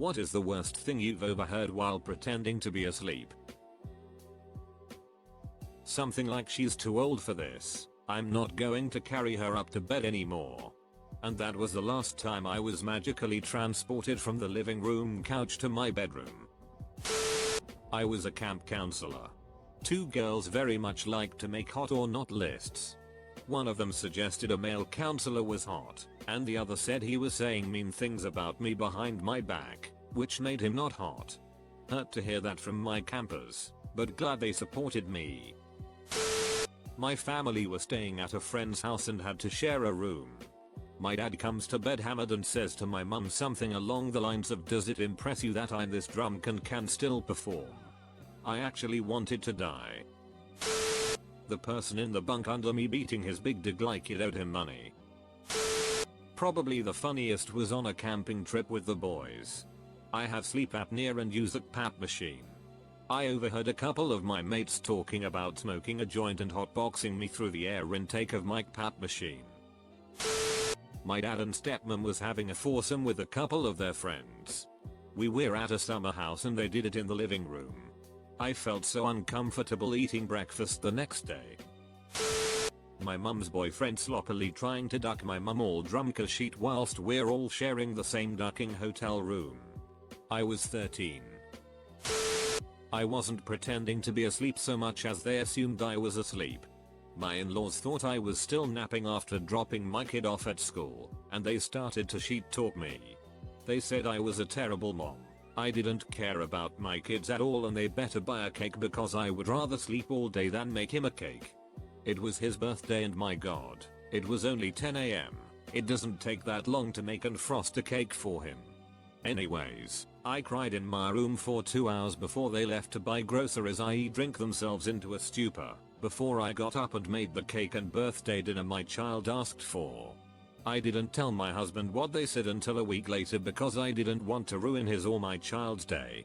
What is the worst thing you've overheard while pretending to be asleep? Something like, "She's too old for this. I'm not going to carry her up to bed anymore." And that was the last time I was magically transported from the living room couch to my bedroom. I was a camp counselor. Two girls very much liked to make hot or not lists. One of them suggested a male counselor was hot, and the other said he was saying mean things about me behind my back, which made him not hot. Hurt to hear that from my campers, but glad they supported me. My family was staying at a friend's house and had to share a room. My dad comes to bed hammered and says to my mum something along the lines of, "Does it impress you that I'm this drunk and can still perform?" I actually wanted to die. The person in the bunk under me beating his big dig like it owed him money. Probably the funniest was on a camping trip with the boys. I have sleep apnea and use a CPAP machine. I overheard a couple of my mates talking about smoking a joint and hotboxing me through the air intake of my CPAP machine. My dad and stepmom was having a foursome with a couple of their friends. We were at a summer house and they did it in the living room. I felt so uncomfortable eating breakfast the next day. My mum's boyfriend sloppily trying to duck my mum all drunk as sheet whilst we're all sharing the same ducking hotel room. I was 13. I wasn't pretending to be asleep so much as they assumed I was asleep. My in-laws thought I was still napping after dropping my kid off at school, and they started to sheet talk me. They said I was a terrible mom. I didn't care about my kids at all and they better buy a cake because I would rather sleep all day than make him a cake. It was his birthday and my god, it was only 10 AM. It doesn't take that long to make and frost a cake for him. Anyways, I cried in my room for 2 hours before they left to buy groceries, i.e. drink themselves into a stupor, before I got up and made the cake and birthday dinner my child asked for. I didn't tell my husband what they said until a week later because I didn't want to ruin his or my child's day.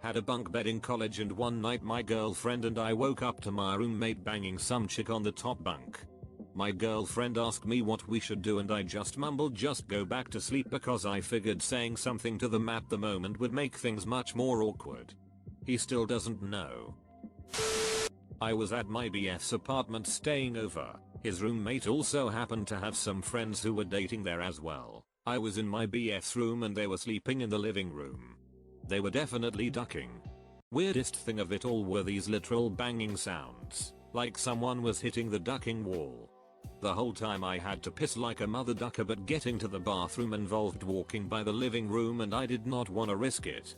Had a bunk bed in college and one night my girlfriend and I woke up to my roommate banging some chick on the top bunk. My girlfriend asked me what we should do and I just mumbled just go back to sleep because I figured saying something to them at the moment would make things much more awkward. He still doesn't know. I was at my BF's apartment staying over. His roommate also happened to have some friends who were dating there as well. I was in my BF's room and they were sleeping in the living room. They were definitely ducking. Weirdest thing of it all were these literal banging sounds, like someone was hitting the ducking wall. The whole time I had to piss like a mother ducker, but getting to the bathroom involved walking by the living room and I did not want to risk it.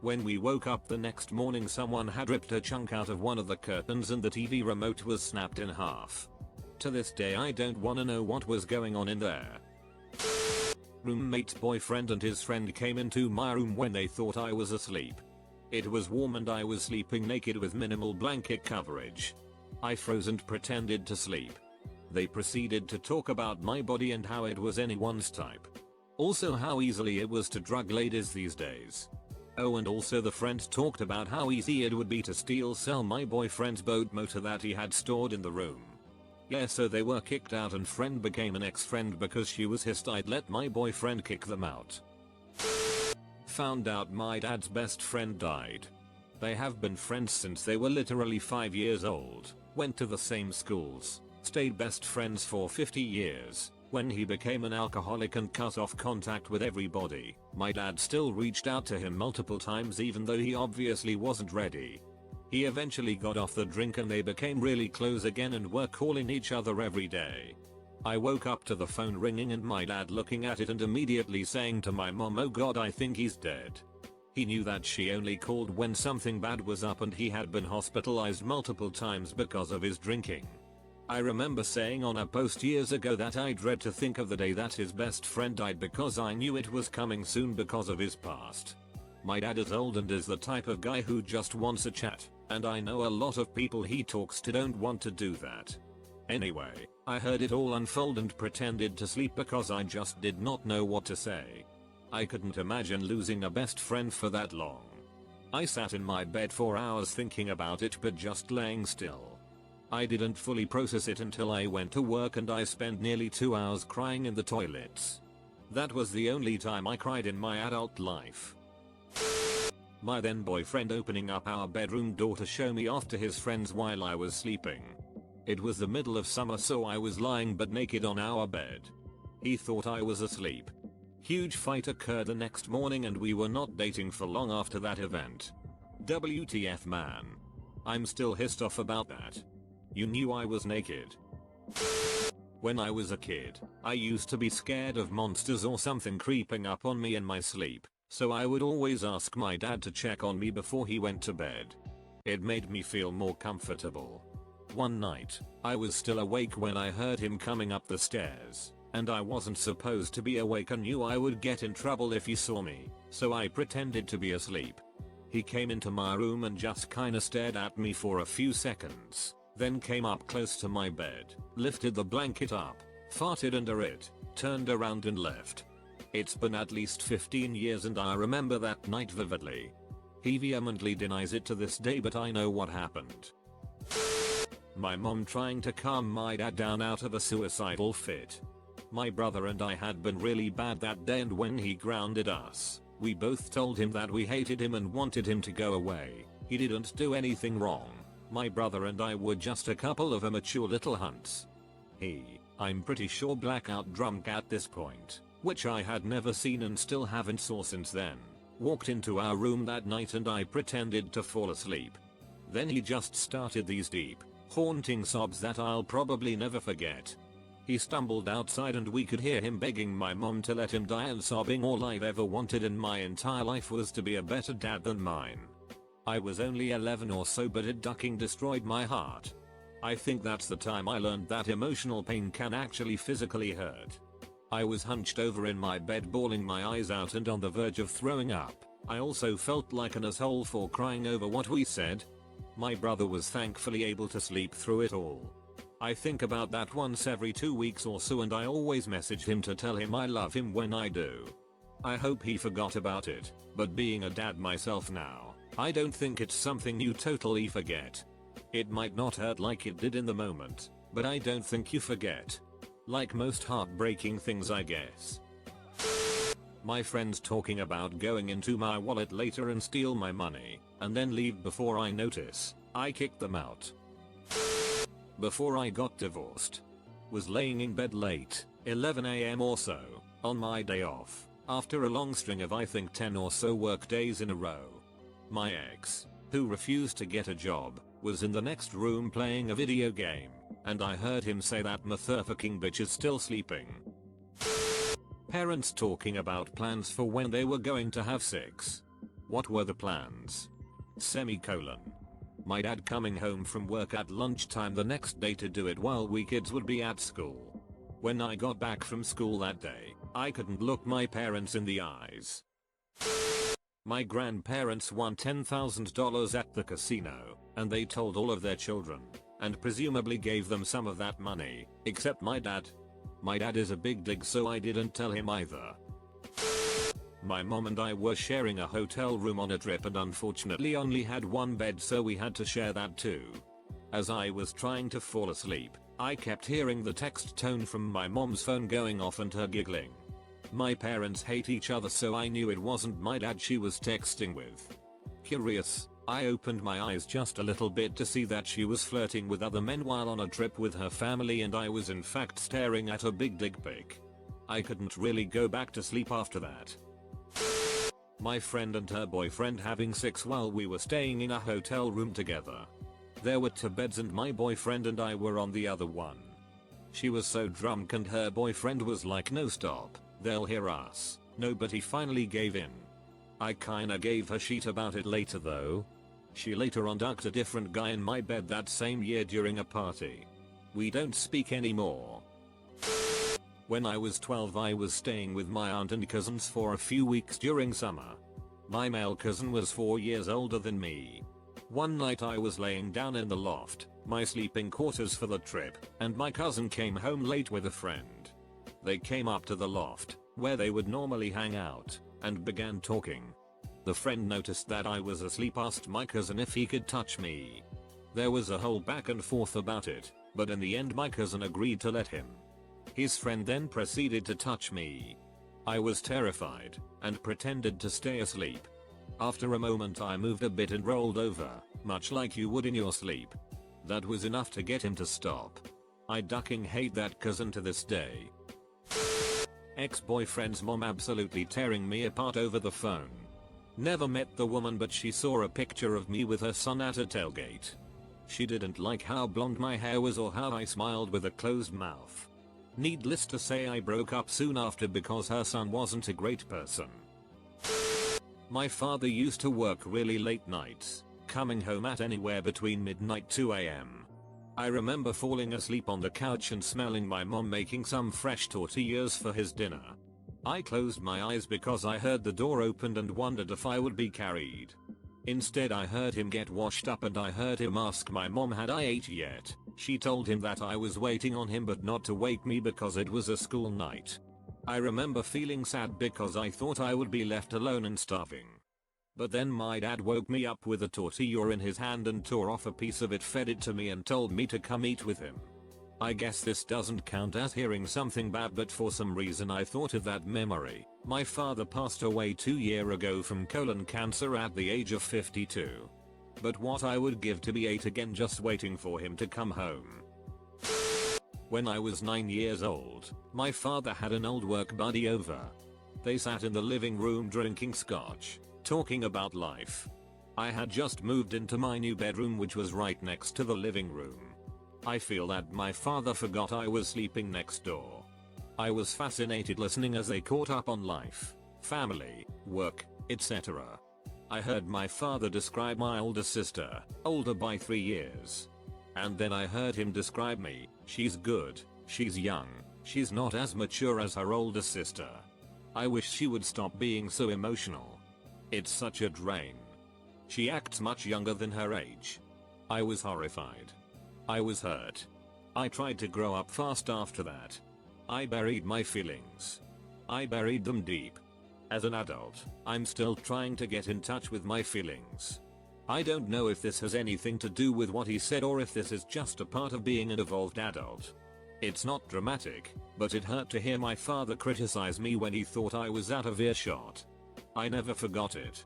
When we woke up the next morning someone had ripped a chunk out of one of the curtains and the TV remote was snapped in half. To this day I don't wanna know what was going on in there. Roommate's boyfriend and his friend came into my room when they thought I was asleep. It was warm and I was sleeping naked with minimal blanket coverage. I froze and pretended to sleep. They proceeded to talk about my body and how it was anyone's type. Also how easily it was to drug ladies these days. Oh, and also the friend talked about how easy it would be to sell my boyfriend's boat motor that he had stored in the room. Yeah, so they were kicked out and friend became an ex-friend because she was hissed I'd let my boyfriend kick them out. Found out my dad's best friend died. They have been friends since they were literally 5 years old, went to the same schools, stayed best friends for 50 years. When he became an alcoholic and cut off contact with everybody, my dad still reached out to him multiple times even though he obviously wasn't ready. He eventually got off the drink and they became really close again and were calling each other every day. I woke up to the phone ringing and my dad looking at it and immediately saying to my mom, "Oh god, I think he's dead." He knew that she only called when something bad was up and he had been hospitalized multiple times because of his drinking. I remember saying on a post years ago that I dread to think of the day that his best friend died because I knew it was coming soon because of his past. My dad is old and is the type of guy who just wants a chat, and I know a lot of people he talks to don't want to do that. Anyway, I heard it all unfold and pretended to sleep because I just did not know what to say. I couldn't imagine losing a best friend for that long. I sat in my bed for hours thinking about it but just laying still. I didn't fully process it until I went to work and I spent nearly 2 hours crying in the toilets. That was the only time I cried in my adult life. My then boyfriend opening up our bedroom door to show me off to his friends while I was sleeping. It was the middle of summer, so I was lying butt naked on our bed. He thought I was asleep. Huge fight occurred the next morning and we were not dating for long after that event. WTF man. I'm still pissed off about that. You knew I was naked. When I was a kid, I used to be scared of monsters or something creeping up on me in my sleep, so I would always ask my dad to check on me before he went to bed. It made me feel more comfortable. One night, I was still awake when I heard him coming up the stairs, and I wasn't supposed to be awake and knew I would get in trouble if he saw me, so I pretended to be asleep. He came into my room and just kinda stared at me for a few seconds, then came up close to my bed, lifted the blanket up, farted under it, turned around and left. It's been at least 15 years and I remember that night vividly. He vehemently denies it to this day, but I know what happened. My mom trying to calm my dad down out of a suicidal fit. My brother and I had been really bad that day, and when he grounded us, we both told him that we hated him and wanted him to go away. He didn't do anything wrong. My brother and I were just a couple of immature little hunts. I'm pretty sure blackout drunk at this point, which I had never seen and still haven't saw since then, walked into our room that night and I pretended to fall asleep. Then he just started these deep, haunting sobs that I'll probably never forget. He stumbled outside and we could hear him begging my mom to let him die and sobbing, all I've ever wanted in my entire life was to be a better dad than mine. I was only 11 or so, but it ducking destroyed my heart. I think that's the time I learned that emotional pain can actually physically hurt. I was hunched over in my bed bawling my eyes out and on the verge of throwing up. I also felt like an asshole for crying over what we said. My brother was thankfully able to sleep through it all. I think about that once every 2 weeks or so, and I always message him to tell him I love him when I do. I hope he forgot about it, but being a dad myself now, I don't think it's something you totally forget. It might not hurt like it did in the moment, but I don't think you forget. Like most heartbreaking things, I guess. My friends talking about going into my wallet later and steal my money, and then leave before I notice. I kicked them out. Before I got divorced. Was laying in bed late, 11 AM or so, on my day off, after a long string of I think 10 or so work days in a row. My ex, who refused to get a job, was in the next room playing a video game, and I heard him say that motherfucking bitch is still sleeping. Parents talking about plans for when they were going to have sex. What were the plans? Semicolon. My dad coming home from work at lunchtime the next day to do it while we kids would be at school. When I got back from school that day, I couldn't look my parents in the eyes. My grandparents won $10,000 at the casino, and they told all of their children, and presumably gave them some of that money, except my dad. My dad is a big dig, so I didn't tell him either. My mom and I were sharing a hotel room on a trip and unfortunately only had one bed, so we had to share that too. As I was trying to fall asleep, I kept hearing the text tone from my mom's phone going off and her giggling. My parents hate each other, so I knew it wasn't my dad she was texting with. Curious, I opened my eyes just a little bit to see that she was flirting with other men while on a trip with her family, and I was in fact staring at a big dick pic. I couldn't really go back to sleep after that. My friend and her boyfriend having sex while we were staying in a hotel room together. There were 2 beds and my boyfriend and I were on the other one. She was so drunk and her boyfriend was like, no stop, they'll hear us. No, but he finally gave in. I kinda gave her shit about it later though. She later on ducked a different guy in my bed that same year during a party. We don't speak anymore. When I was 12 I was staying with my aunt and cousins for a few weeks during summer. My male cousin was 4 years older than me. One night I was laying down in the loft, my sleeping quarters for the trip, and my cousin came home late with a friend. They came up to the loft, where they would normally hang out, and began talking. The friend noticed that I was asleep, asked my cousin if he could touch me. There was a whole back and forth about it, but in the end my cousin agreed to let him. His friend then proceeded to touch me. I was terrified and pretended to stay asleep. After a moment I moved a bit and rolled over, much like you would in your sleep. That was enough to get him to stop. I ducking hate that cousin to this day. Ex-boyfriend's mom absolutely tearing me apart over the phone. Never met the woman, but she saw a picture of me with her son at a tailgate. She didn't like how blonde my hair was or how I smiled with a closed mouth. Needless to say, I broke up soon after because her son wasn't a great person. My father used to work really late nights, coming home at anywhere between midnight 2 AM. I remember falling asleep on the couch and smelling my mom making some fresh tortillas for his dinner. I closed my eyes because I heard the door opened and wondered if I would be carried. Instead I heard him get washed up and I heard him ask my mom had I ate yet. She told him that I was waiting on him but not to wake me because it was a school night. I remember feeling sad because I thought I would be left alone and starving. But then my dad woke me up with a tortilla in his hand and tore off a piece of it, fed it to me and told me to come eat with him. I guess this doesn't count as hearing something bad, but for some reason I thought of that memory. My father passed away 2 years ago from colon cancer at the age of 52. But what I would give to be 8 again just waiting for him to come home. When I was 9 years old, my father had an old work buddy over. They sat in the living room drinking scotch, talking about life. I had just moved into my new bedroom, which was right next to the living room. I feel that my father forgot I was sleeping next door. I was fascinated listening as they caught up on life, family, work, etc. I heard my father describe my older sister, older by 3 years. And then I heard him describe me. She's good, she's young, she's not as mature as her older sister. I wish she would stop being so emotional. It's such a drain. She acts much younger than her age. I was horrified. I was hurt. I tried to grow up fast after that. I buried my feelings. I buried them deep. As an adult, I'm still trying to get in touch with my feelings. I don't know if this has anything to do with what he said or if this is just a part of being an evolved adult. It's not dramatic, but it hurt to hear my father criticize me when he thought I was out of earshot. I never forgot it.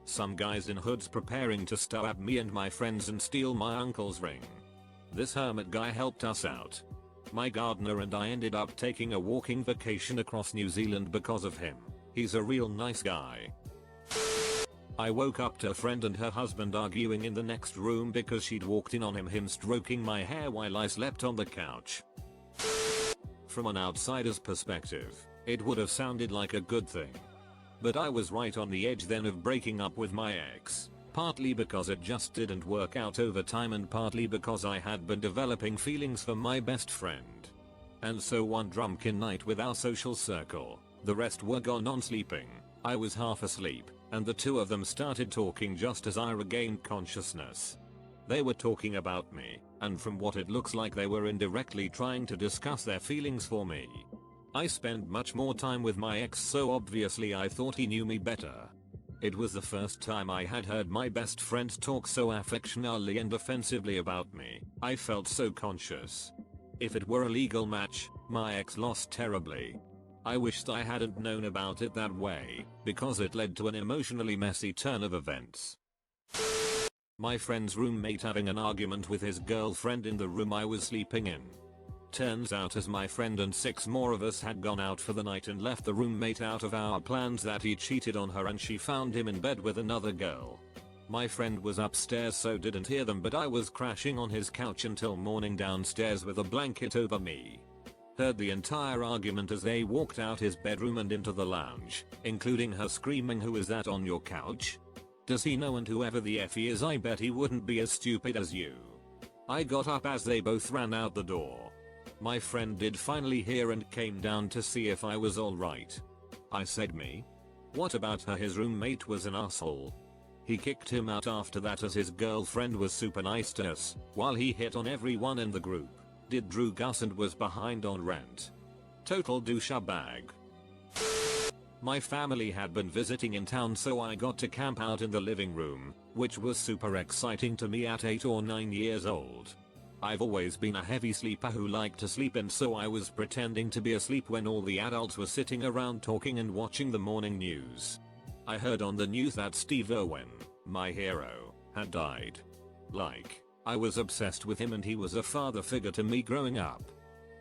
Some guys in hoods preparing to stab me and my friends and steal my uncle's ring. This hermit guy helped us out. My gardener and I ended up taking a walking vacation across New Zealand because of him. He's a real nice guy. I woke up to a friend and her husband arguing in the next room because she'd walked in on him stroking my hair while I slept on the couch. From an outsider's perspective, it would have sounded like a good thing. But I was right on the edge then of breaking up with my ex, partly because it just didn't work out over time and partly because I had been developing feelings for my best friend. And so one drunken night with our social circle, the rest were gone on sleeping, I was half asleep, and the two of them started talking just as I regained consciousness. They were talking about me, and from what it looks like they were indirectly trying to discuss their feelings for me. I spent much more time with my ex, so obviously I thought he knew me better. It was the first time I had heard my best friend talk so affectionately and offensively about me. I felt so conscious. If it were a legal match, my ex lost terribly. I wished I hadn't known about it that way, because it led to an emotionally messy turn of events. My friend's roommate having an argument with his girlfriend in the room I was sleeping in. Turns out as my friend and 6 more of us had gone out for the night and left the roommate out of our plans that he cheated on her and she found him in bed with another girl. My friend was upstairs so didn't hear them, but I was crashing on his couch until morning downstairs with a blanket over me. Heard the entire argument as they walked out his bedroom and into the lounge, including her screaming, "Who is that on your couch? Does he know? And whoever the F he is, I bet he wouldn't be as stupid as you." I got up as they both ran out the door. My friend did finally hear and came down to see if I was alright. I said, "Me? What about her?" His roommate was an asshole. He kicked him out after that as his girlfriend was super nice to us, while he hit on everyone in the group, did drug us and was behind on rent. Total douchebag. My family had been visiting in town, so I got to camp out in the living room, which was super exciting to me at 8 or 9 years old. I've always been a heavy sleeper who liked to sleep in, so I was pretending to be asleep when all the adults were sitting around talking and watching the morning news. I heard on the news that Steve Irwin, my hero, had died. I was obsessed with him and he was a father figure to me growing up.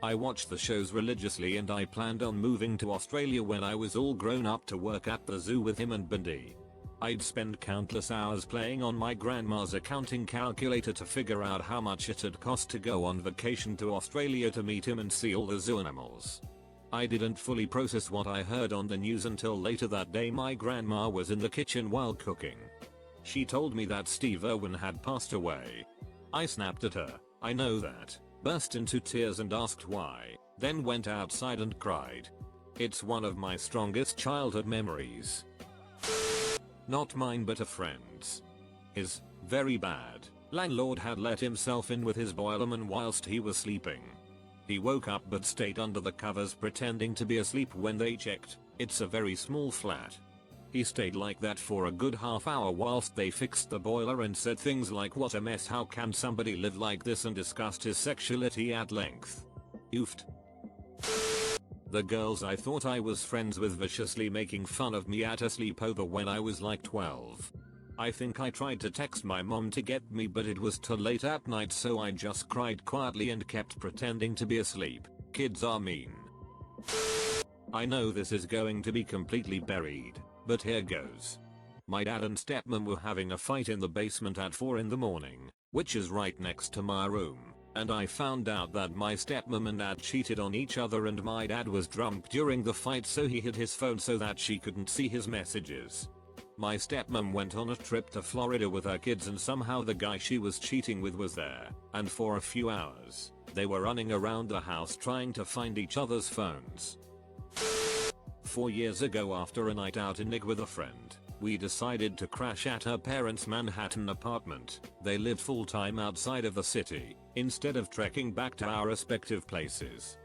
I watched the shows religiously and I planned on moving to Australia when I was all grown up to work at the zoo with him and Bindi. I'd spend countless hours playing on my grandma's accounting calculator to figure out how much it'd cost to go on vacation to Australia to meet him and see all the zoo animals. I didn't fully process what I heard on the news until later that day. My grandma was in the kitchen while cooking. She told me that Steve Irwin had passed away. I snapped at her, "I know that," burst into tears and asked why, then went outside and cried. It's one of my strongest childhood memories. Not mine but a friend's. His very bad landlord had let himself in with his boilerman whilst he was sleeping. He woke up but stayed under the covers pretending to be asleep when they checked. It's a very small flat. He stayed like that for a good half hour whilst they fixed the boiler and said things like "what a mess, how can somebody live like this," and discussed his sexuality at length. Oofed. The girls I thought I was friends with viciously making fun of me at a sleepover when I was like 12. I think I tried to text my mom to get me, but it was too late at night, so I just cried quietly and kept pretending to be asleep. Kids are mean. I know this is going to be completely buried, but here goes. My dad and stepmom were having a fight in the basement at 4 in the morning, which is right next to my room. And I found out that my stepmom and dad cheated on each other and my dad was drunk during the fight, so he hid his phone so that she couldn't see his messages. My stepmom went on a trip to Florida with her kids and somehow the guy she was cheating with was there, and for a few hours, they were running around the house trying to find each other's phones. 4 years ago, after a night out in Nick with a friend, we decided to crash at her parents' Manhattan apartment. They lived full-time outside of the city, instead of trekking back to our respective places.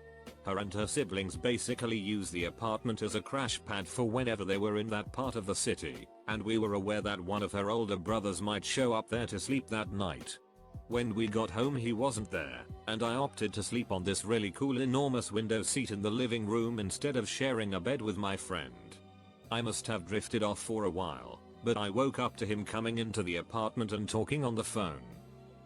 Her and her siblings basically used the apartment as a crash pad for whenever they were in that part of the city, and we were aware that one of her older brothers might show up there to sleep that night. When we got home he wasn't there, and I opted to sleep on this really cool enormous window seat in the living room instead of sharing a bed with my friend. I must have drifted off for a while, but I woke up to him coming into the apartment and talking on the phone.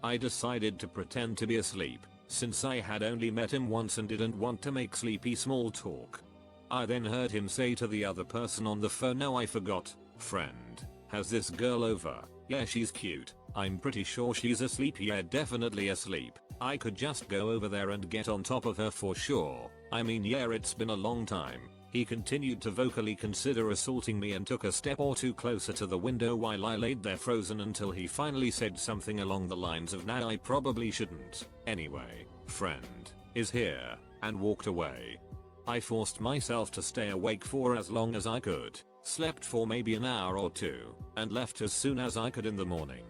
I decided to pretend to be asleep, since I had only met him once and didn't want to make sleepy small talk. I then heard him say to the other person on the phone, "No, I forgot, friend, has this girl over? Yeah, she's cute. I'm pretty sure she's asleep." "Yeah, definitely asleep. I could just go over there and get on top of her for sure. I mean, yeah, it's been a long time." He continued to vocally consider assaulting me and took a step or two closer to the window while I laid there frozen until he finally said something along the lines of, "Nah, I probably shouldn't. Anyway, friend is here," and walked away. I forced myself to stay awake for as long as I could, slept for maybe an hour or two, and left as soon as I could in the morning.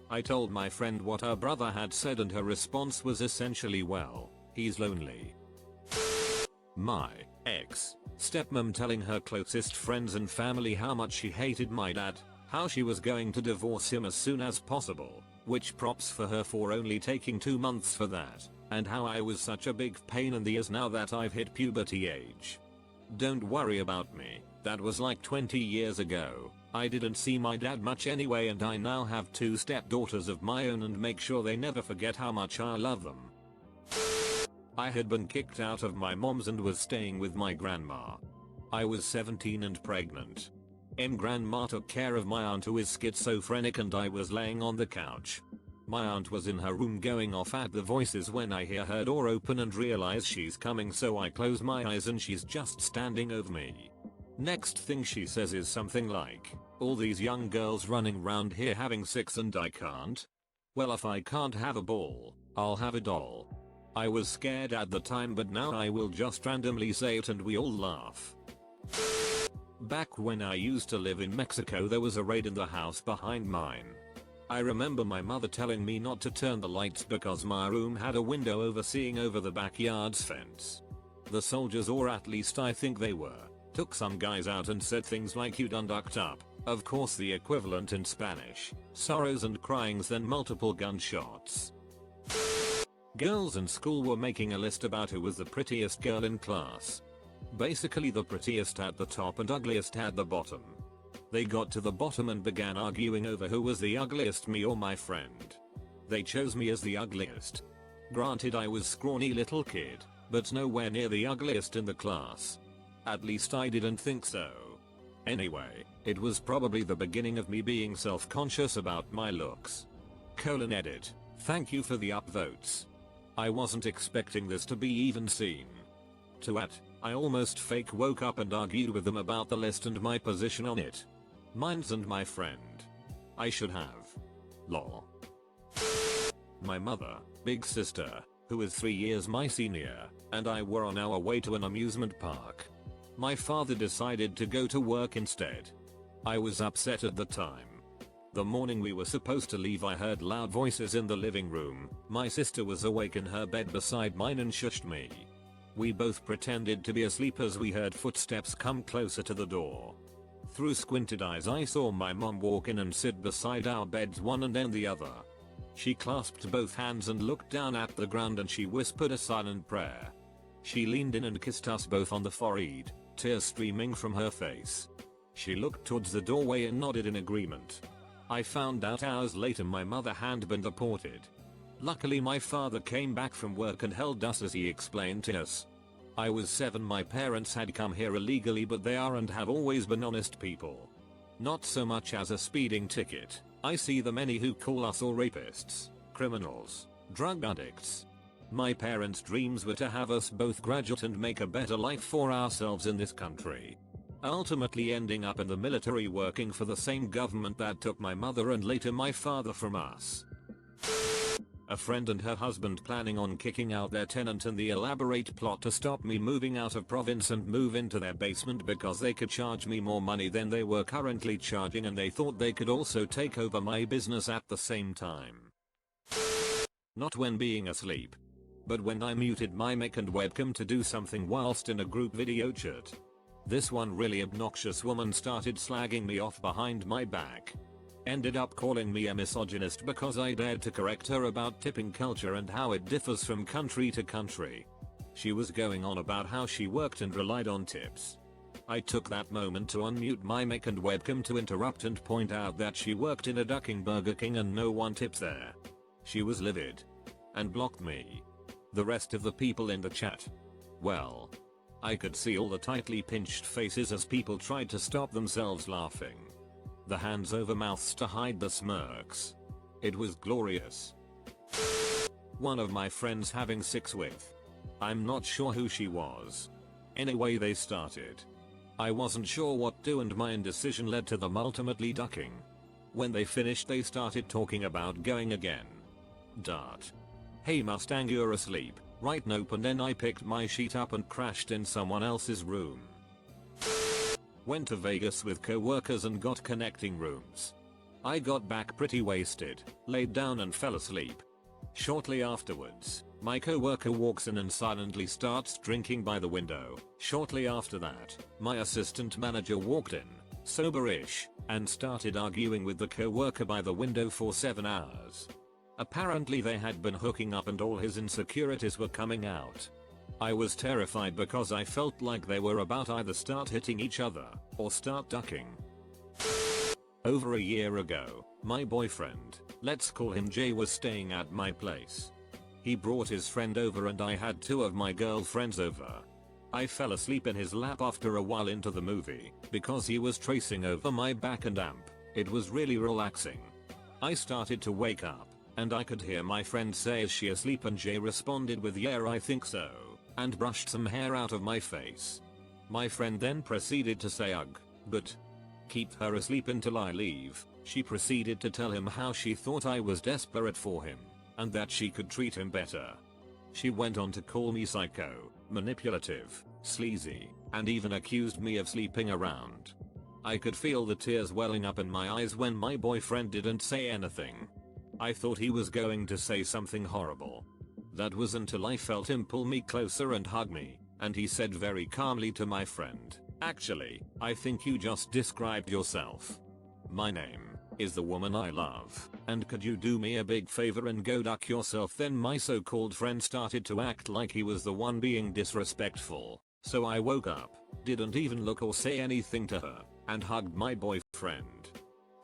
I told my friend what her brother had said and her response was essentially, "Well, he's lonely." My ex stepmom telling her closest friends and family how much she hated my dad, how she was going to divorce him as soon as possible, which props for her for only taking 2 months for that, and how I was such a big pain in the ass now that I've hit puberty age. Don't worry about me, that was like 20 years ago. I didn't see my dad much anyway, and I now have 2 stepdaughters of my own and make sure they never forget how much I love them. I had been kicked out of my mom's and was staying with my grandma. I was 17 and pregnant. Grandma took care of my aunt who is schizophrenic and I was laying on the couch. My aunt was in her room going off at the voices when I hear her door open and realize she's coming, so I close my eyes and she's just standing over me. Next thing she says is something like, "All these young girls running round here having sex and I can't? Well, if I can't have a ball, I'll have a doll." I was scared at the time, but now I will just randomly say it and we all laugh. Back when I used to live in Mexico, there was a raid in the house behind mine. I remember my mother telling me not to turn the lights because my room had a window overseeing over the backyard's fence. The soldiers, or at least I think they were, took some guys out and said things like, "You done ducked up." Of course the equivalent in Spanish, sorrows and cryings, then multiple gunshots. Girls in school were making a list about who was the prettiest girl in class. Basically the prettiest at the top and ugliest at the bottom. They got to the bottom and began arguing over who was the ugliest, me or my friend. They chose me as the ugliest. Granted, I was scrawny little kid, but nowhere near the ugliest in the class. At least I didn't think so. Anyway, it was probably the beginning of me being self-conscious about my looks. Edit. Thank you for the upvotes. I wasn't expecting this to be even seen. I almost fake woke up and argued with them about the list and my position on it. Mine's and my friend. I should have. Lol. My mother, big sister, who is 3 years my senior, and I were on our way to an amusement park. My father decided to go to work instead. I was upset at the time. The morning we were supposed to leave, I heard loud voices in the living room. My sister was awake in her bed beside mine and shushed me. We both pretended to be asleep as we heard footsteps come closer to the door. Through squinted eyes I saw my mom walk in and sit beside our beds, one and then the other. She clasped both hands and looked down at the ground and she whispered a silent prayer. She leaned in and kissed us both on the forehead, tears streaming from her face. She looked towards the doorway and nodded in agreement. I found out hours later my mother had been deported. Luckily my father came back from work and held us as he explained to us. I was 7, my parents had come here illegally, but they are and have always been honest people. Not so much as a speeding ticket. I see the many who call us all rapists, criminals, drug addicts. My parents' dreams were to have us both graduate and make a better life for ourselves in this country. Ultimately ending up in the military working for the same government that took my mother and later my father from us. A friend and her husband planning on kicking out their tenant and the elaborate plot to stop me moving out of province and move into their basement because they could charge me more money than they were currently charging, and they thought they could also take over my business at the same time. Not when being asleep, but when I muted my mic and webcam to do something whilst in a group video chat. This one really obnoxious woman started slagging me off behind my back. Ended up calling me a misogynist because I dared to correct her about tipping culture and how it differs from country to country. She was going on about how she worked and relied on tips. I took that moment to unmute my mic and webcam to interrupt and point out that she worked in a ducking Burger King and no one tips there. She was livid and blocked me. The rest of the people in the chat, well, I could see all the tightly pinched faces as people tried to stop themselves laughing. The hands over mouths to hide the smirks. It was glorious. One of my friends having sex with. I'm not sure who she was. Anyway, they started. I wasn't sure what to do and my indecision led to them ultimately ducking. When they finished they started talking about going again. Hey Mustang, you're asleep, right? Nope. And then I picked my sheet up and crashed in someone else's room. Went to Vegas with co-workers and got connecting rooms. I got back pretty wasted, laid down and fell asleep. Shortly afterwards, my co-worker walks in and silently starts drinking by the window. Shortly after that, my assistant manager walked in, sober-ish, and started arguing with the co-worker by the window for 7 hours. Apparently they had been hooking up and all his insecurities were coming out. I was terrified because I felt like they were about either start hitting each other or start ducking. Over a year ago, my boyfriend, let's call him Jay, was staying at my place. He brought his friend over and I had 2 of my girlfriends over. I fell asleep in his lap after a while into the movie because he was tracing over my back and amp. It was really relaxing. I started to wake up and I could hear my friend say, "Is she asleep?" and Jay responded with, "Yeah, I think so," and brushed some hair out of my face. My friend then proceeded to say, "Ugh, but keep her asleep until I leave." She proceeded to tell him how she thought I was desperate for him and that she could treat him better. She went on to call me psycho, manipulative, sleazy, and even accused me of sleeping around. I could feel the tears welling up in my eyes when my boyfriend didn't say anything. I thought he was going to say something horrible. That was until I felt him pull me closer and hug me, and he said very calmly to my friend, "Actually, I think you just described yourself. My name is the woman I love, and could you do me a big favor and go duck yourself?" Then my so-called friend started to act like he was the one being disrespectful, so I woke up, didn't even look or say anything to her, and hugged my boyfriend.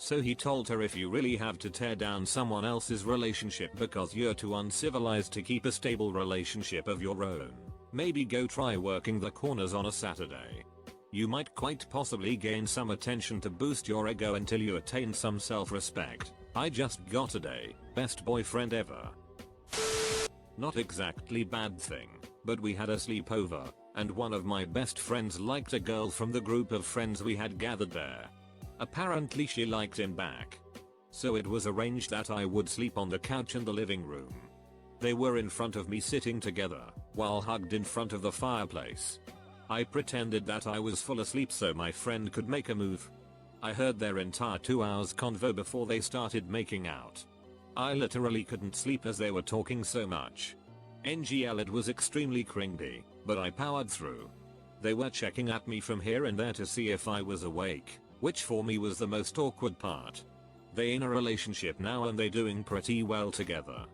So he told her, "If you really have to tear down someone else's relationship because you're too uncivilized to keep a stable relationship of your own, maybe go try working the corners on a Saturday. You might quite possibly gain some attention to boost your ego until you attain some self-respect. I just got a day, best boyfriend ever." Not exactly bad thing, but we had a sleepover, and one of my best friends liked a girl from the group of friends we had gathered there. Apparently she liked him back. So it was arranged that I would sleep on the couch in the living room. They were in front of me sitting together, while hugged in front of the fireplace. I pretended that I was full asleep so my friend could make a move. I heard their entire 2 hours convo before they started making out. I literally couldn't sleep as they were talking so much. NGL, it was extremely cringy, but I powered through. They were checking at me from here and there to see if I was awake, which for me was the most awkward part. They in a relationship now and they doing pretty well together.